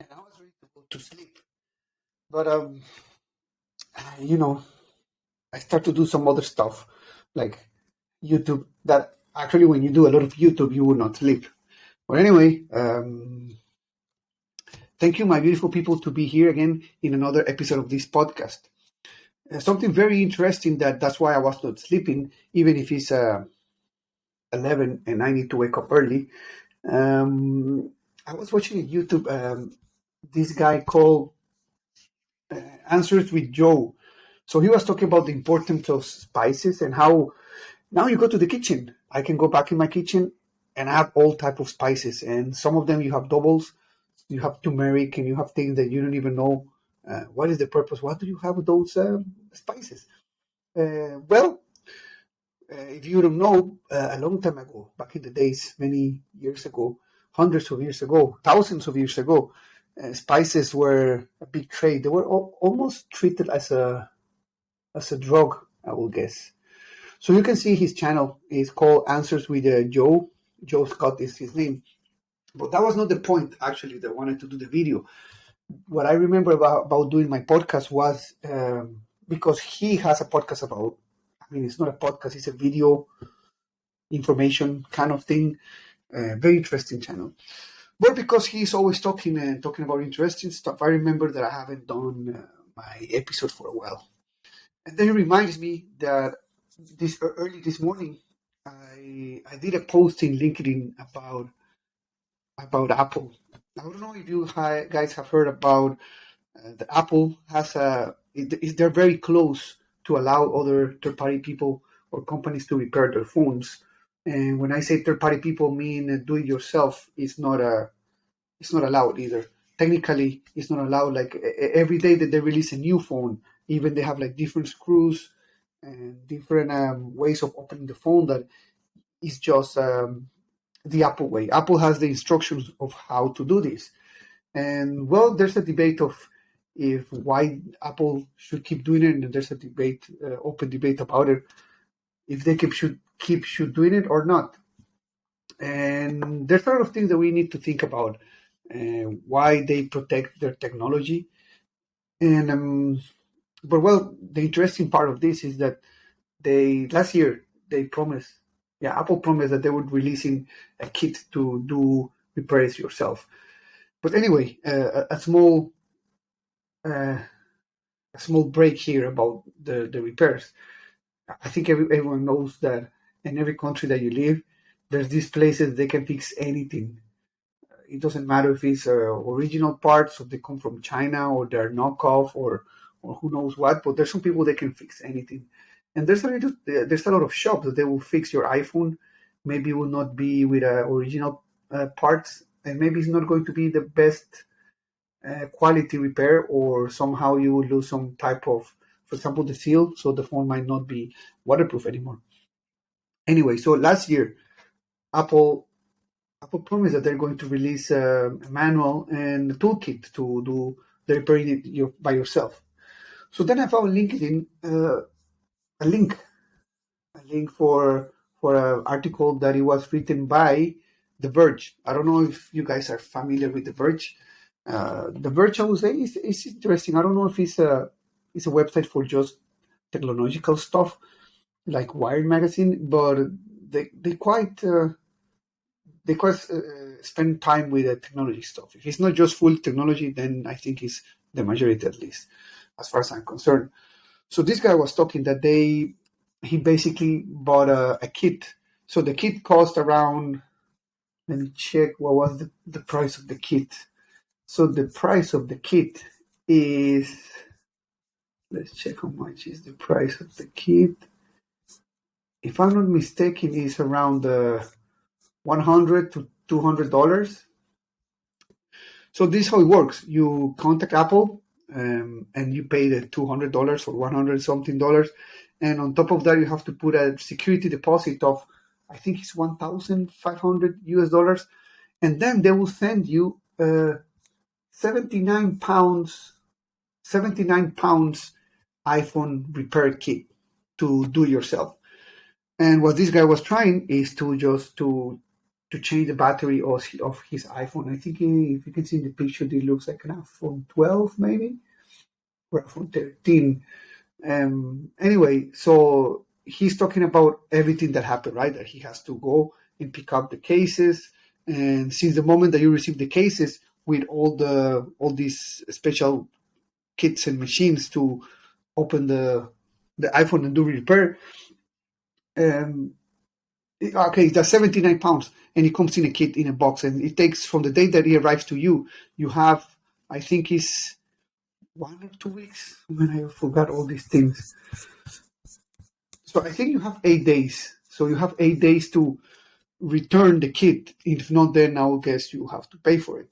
and I was ready to go to sleep. But you know, I start to do some other stuff like YouTube. That actually, when you do a lot of YouTube, you will not sleep. But anyway, thank you, my beautiful people, to be here again in another episode of this podcast. Something very interesting that's why I was not sleeping, even if it's 11 and I need to wake up early. I was watching a YouTube. This guy called Answers with Joe. So he was talking about the importance of spices and how now you go to the kitchen. I can go back in my kitchen and have all type of spices, and some of them you have doubles. You have turmeric, and you have things that you don't even know what is the purpose. What do you have with those spices? Well, if you don't know, a long time ago, back in the days, many years ago, hundreds of years ago, thousands of years ago, spices were a big trade. They were almost treated as a drug, I will guess. So you can see his channel is called Answers with Joe. Joe Scott is his name. But that was not the point, actually, that I wanted to do the video. What I remember about doing my podcast was because he has a podcast about, I mean, it's not a podcast, it's a video information kind of thing. Very interesting channel. But because he's always talking and talking about interesting stuff, I remember that I haven't done my episode for a while. And then it reminds me that early this morning, I did a post in LinkedIn about Apple. I don't know if you guys have heard about that Apple has they're very close to allow other third-party people or companies to repair their phones. And when I say third-party people, mean do it yourself. It's not allowed either. Technically, it's not allowed. Like every day that they release a new phone, even they have like different screws and different ways of opening the phone that is just the Apple way. Apple has the instructions of how to do this. And well, there's a debate of if why Apple should keep doing it, and there's a debate, open debate about it, if they should keep doing it or not. And there's a lot of things that we need to think about, why they protect their technology. And but well, the interesting part of this is that last year they promised, yeah, Apple promised that they would releasing a kit to do repairs yourself. But anyway, uh, a small break here about the repairs. I think everyone knows that in every country that you live, there's these places they can fix anything. It doesn't matter if it's original parts or they come from China or they're knockoff or who knows what. But there's some people that can fix anything, and there's a lot of shops that they will fix your iPhone. Maybe it will not be with original parts, and maybe it's not going to be the best quality repair, or somehow you will lose some type of, for example, the seal, so the phone might not be waterproof anymore. Anyway, so last year, Apple promised that they're going to release a manual and a toolkit to do the repairing it by yourself. So then I found LinkedIn a link, for an article that it was written by The Verge. I don't know if you guys are familiar with The Verge. The Verge, I would say, is interesting. I don't know if it's a website for just technological stuff like Wired magazine, but they quite spend time with the technology stuff. If it's not just full technology, then I think it's the majority, at least as far as I'm concerned. So this guy was talking that he basically bought a kit. So the kit cost around, let me check what was the price of the kit. So the price of the kit is, let's check how much is the price of the kit. If I'm not mistaken, it's around $100 to $200. So this is how it works. You contact Apple and you pay the $200 or 100 something dollars. And on top of that, you have to put a security deposit of, I think it's 1,500 US dollars. And then they will send you 79 pounds iPhone repair kit to do yourself. And what this guy was trying is to to change the battery of his iPhone. I think if you can see in the picture, it looks like an iPhone 12 maybe, or iPhone 13. Anyway, so he's talking about everything that happened, right? That he has to go and pick up the cases, and since the moment that you receive the cases with all these special kits and machines to open the iPhone and do repair, um, okay, that's 79 pounds, and it comes in a kit in a box, and it takes from the day that it arrives to you. You have, I think, it's 1 or 2 weeks. When I forgot all these things. So I think you have 8 days. So you have 8 days to return the kit. If not, then I guess you have to pay for it.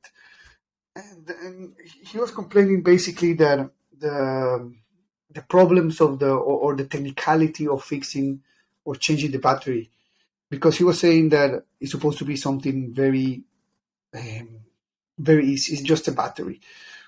And he was complaining basically that the problems of or the technicality of fixing or changing the battery, because he was saying that it's supposed to be something very very easy. It's just a battery,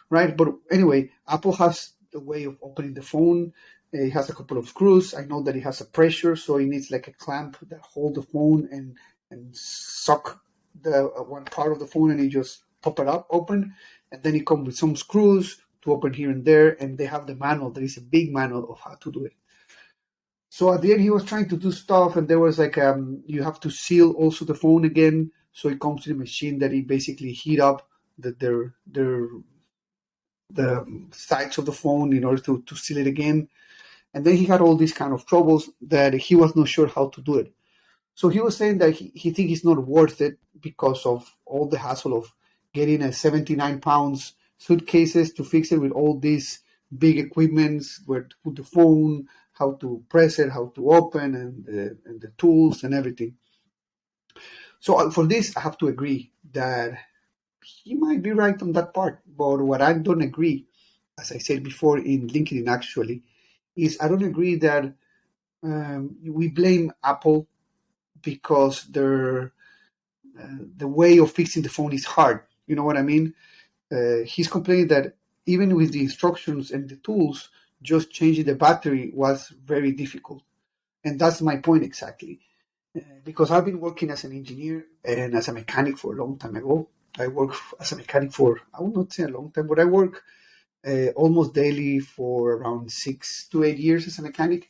right? But anyway, Apple has the way of opening the phone. It has a couple of screws. I know that it has a pressure, so it needs like a clamp that hold the phone and suck the one part of the phone, and it just pop it up open. And then it comes with some screws to open here and there, and they have the manual. There is a big manual of how to do it. So at the end, he was trying to do stuff, and there was like you have to seal also the phone again. So it comes to the machine that it basically heat up the sides of the phone in order to seal it again. And then he had all these kind of troubles that he was not sure how to do it. So he was saying that he thinks it's not worth it because of all the hassle of getting a 79 pounds suitcases to fix it with all these big equipments, where to put the phone, how to press it, how to open, and the tools and everything. So for this, I have to agree that he might be right on that part. But what I don't agree, as I said before in LinkedIn actually, is I don't agree that we blame Apple because the way of fixing the phone is hard. You know what I mean? He's complaining that even with the instructions and the tools, just changing the battery was very difficult. And that's my point exactly. Because I've been working as an engineer and as a mechanic for a long time ago. I work as a mechanic for, I would not say a long time, but I work almost daily for around 6 to 8 years as a mechanic.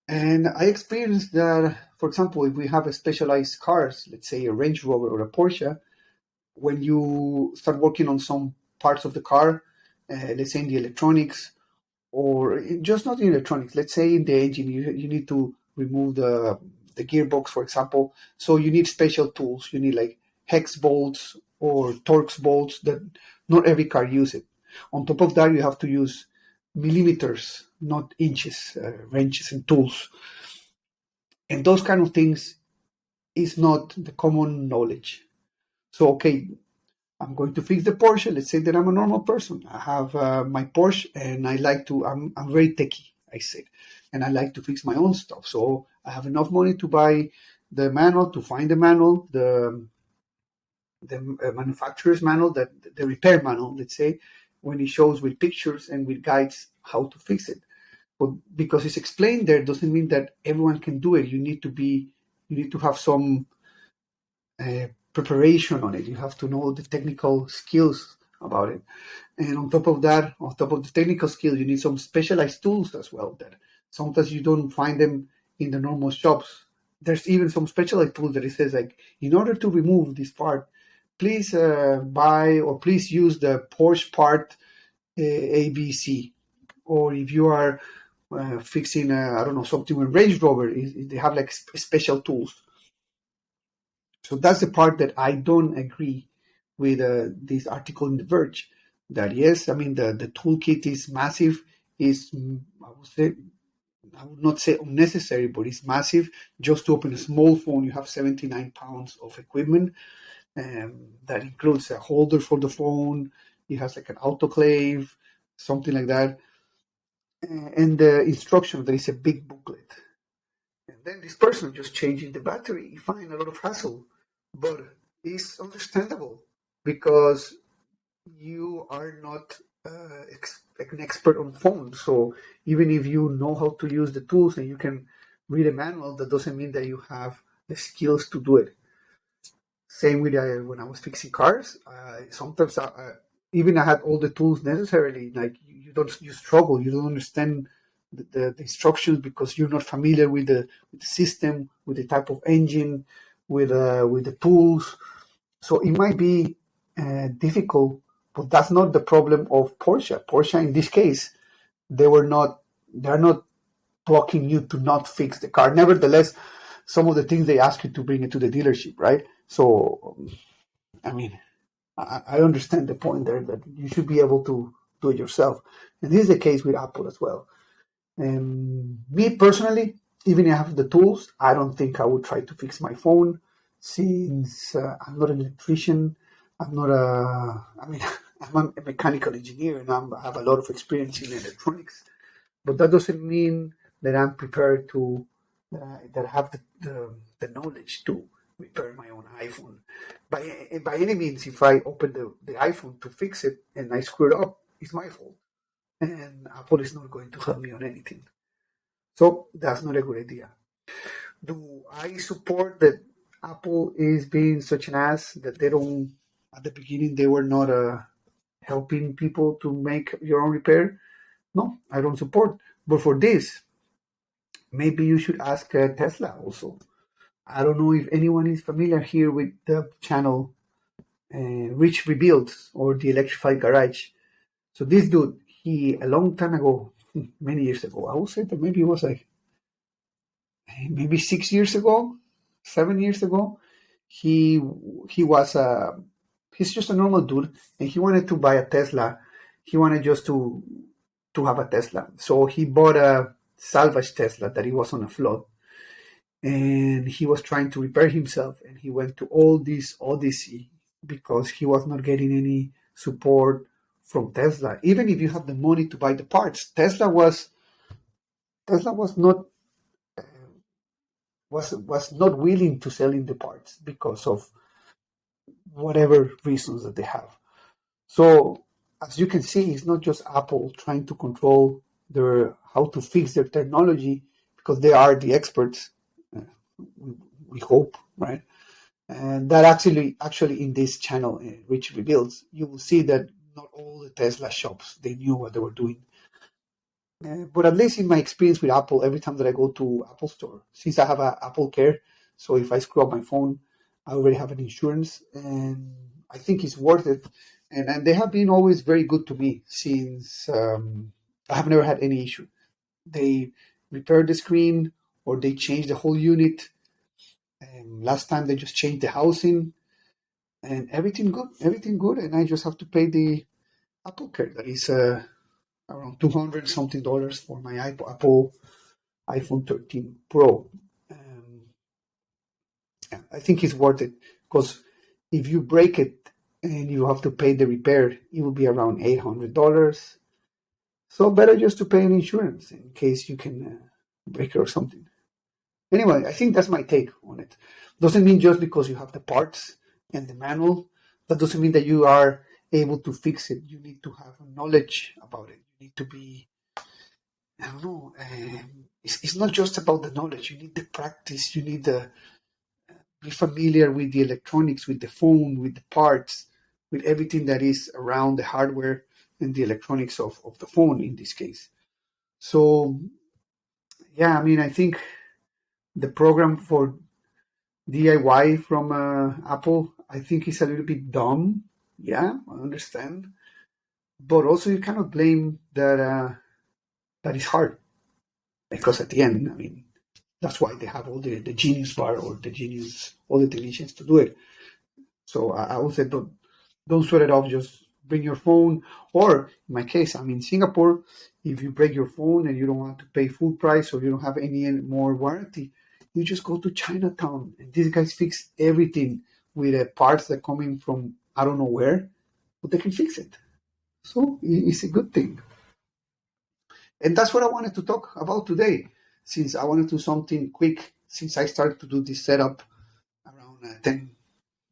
And I experienced that, for example, if we have a specialized cars, let's say a Range Rover or a Porsche, when you start working on some parts of the car, let's say in the electronics, or just not in electronics, let's say in the engine, you need to remove the gearbox, for example. So you need special tools. You need like hex bolts or Torx bolts that not every car uses. On top of that, you have to use millimeters, not inches, wrenches and tools. And those kind of things is not the common knowledge. So, okay, I'm going to fix the Porsche. Let's say that I'm a normal person. I have my Porsche, and I'm very techie, I said, and I like to fix my own stuff. So I have enough money to buy the manual, to find the manual, the manufacturer's manual, the repair manual, let's say, when it shows with pictures and with guides how to fix it. But because it's explained there, doesn't mean that everyone can do it. You need to have some preparation on it. You have to know the technical skills about it. And on top of that, on top of the technical skills, you need some specialized tools as well that sometimes you don't find them in the normal shops. There's even some specialized tools that it says like, in order to remove this part, please buy or please use the Porsche part ABC. Or if you are fixing, I don't know, something with Range Rover, they have like special tools. So that's the part that I don't agree with this article in The Verge. That yes, I mean the toolkit is massive. I would not say unnecessary, but it's massive. Just to open a small phone, you have 79 pounds of equipment. That includes a holder for the phone. It has like an autoclave, something like that. And the instruction, there is a big booklet. And then this person just changing the battery, you find a lot of hassle. But it's understandable because you are not an expert on phones. So even if you know how to use the tools and you can read a manual, that doesn't mean that you have the skills to do it. Same with when I was fixing cars. Sometimes even I had all the tools necessarily. Like you struggle, you don't understand the instructions because you're not familiar with the system, with the type of engine, with the tools. So it might be difficult, but that's not the problem of Porsche. Porsche, in this case, they were not. They're not blocking you to not fix the car. Nevertheless, some of the things they ask you to bring it to the dealership, right? So, I mean, I understand the point there that you should be able to do it yourself. And this is the case with Apple as well. And me personally, even if I have the tools, I don't think I would try to fix my phone since I'm not an electrician. I'm not a, I mean, I'm a mechanical engineer and I have a lot of experience in electronics. But that doesn't mean that I'm prepared to, that I have the knowledge to repair my own iPhone. By any means, if I open the iPhone to fix it and I screw it up, it's my fault. And Apple is not going to help me on anything. So that's not a good idea. Do I support that Apple is being such an ass that they don't, at the beginning, they were not helping people to make your own repair? No, I don't support. But for this, maybe you should ask Tesla also. I don't know if anyone is familiar here with the channel Rich Rebuilds or the Electrified Garage. So this dude, he a long time ago, many years ago, I would say that maybe it was like maybe 6 years ago, 7 years ago, he was he's just a normal dude and he wanted to buy a Tesla. He wanted just to have a Tesla. So he bought a salvage Tesla that he was on a flood. And he was trying to repair himself and he went to all this odyssey because he was not getting any support from Tesla. Even if you have the money to buy the parts, Tesla was not willing to sell in the parts because of whatever reasons that they have. So as you can see, it's not just Apple trying to control their how to fix their technology because they are the experts. We hope, right? And that actually in this channel, Rich Rebuilds, you will see that not all the Tesla shops they knew what they were doing. But at least in my experience with Apple, every time that I go to Apple Store, since I have a Apple Care, so if I screw up my phone, I already have an insurance, and I think it's worth it. And they have been always very good to me since I have never had any issue. They repaired the screen or they changed the whole unit. Last time they just changed the housing and everything good. And I just have to pay the Apple Care. That is around $200 something for my Apple iPhone 13 Pro. Yeah, I think it's worth it because if you break it and you have to pay the repair, it will be around $800. So better just to pay an insurance in case you can break it or something. Anyway, I think that's my take on it. Doesn't mean just because you have the parts and the manual, that doesn't mean that you are able to fix it. You need to have knowledge about it. You need to be, I don't know, it's not just about the knowledge. You need the practice. You need to be familiar with the electronics, with the phone, with the parts, with everything that is around the hardware and the electronics of the phone in this case. So, yeah, I mean, I think the program for DIY from Apple, I think is a little bit dumb. Yeah, I understand. But also you cannot blame that is hard. Because at the end, I mean, that's why they have all the Genius Bar or the Genius, all the technicians to do it. So I would say don't sweat it off, just bring your phone. Or in my case, I'm in Singapore. If you break your phone and you don't want to pay full price or you don't have any more warranty, you just go to Chinatown. And these guys fix everything with parts that come in from I don't know where, but they can fix it. So it's a good thing. And that's what I wanted to talk about today, since I want to do something quick, since I started to do this setup around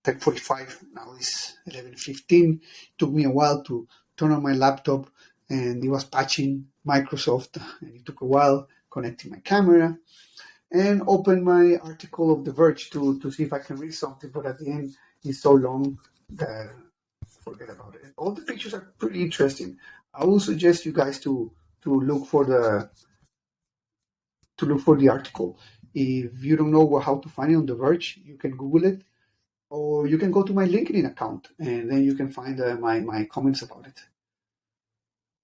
10:45. Now it's 11:15. It took me a while to turn on my laptop, and it was patching Microsoft, and it took a while connecting my camera, and open my article of The Verge to see if I can read something. But at the end, is so long that forget about it. All the pictures are pretty interesting. I will suggest you guys to look for the article. If you don't know how to find it on The Verge, you can Google it, or you can go to my LinkedIn account, and then you can find my comments about it.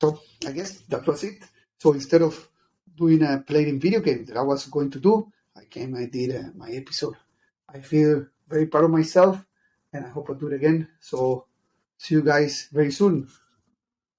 So I guess that was it. So instead of doing a playing video game that I was going to do, I did my episode. I feel very proud of myself, and I hope I do it again. So see you guys very soon.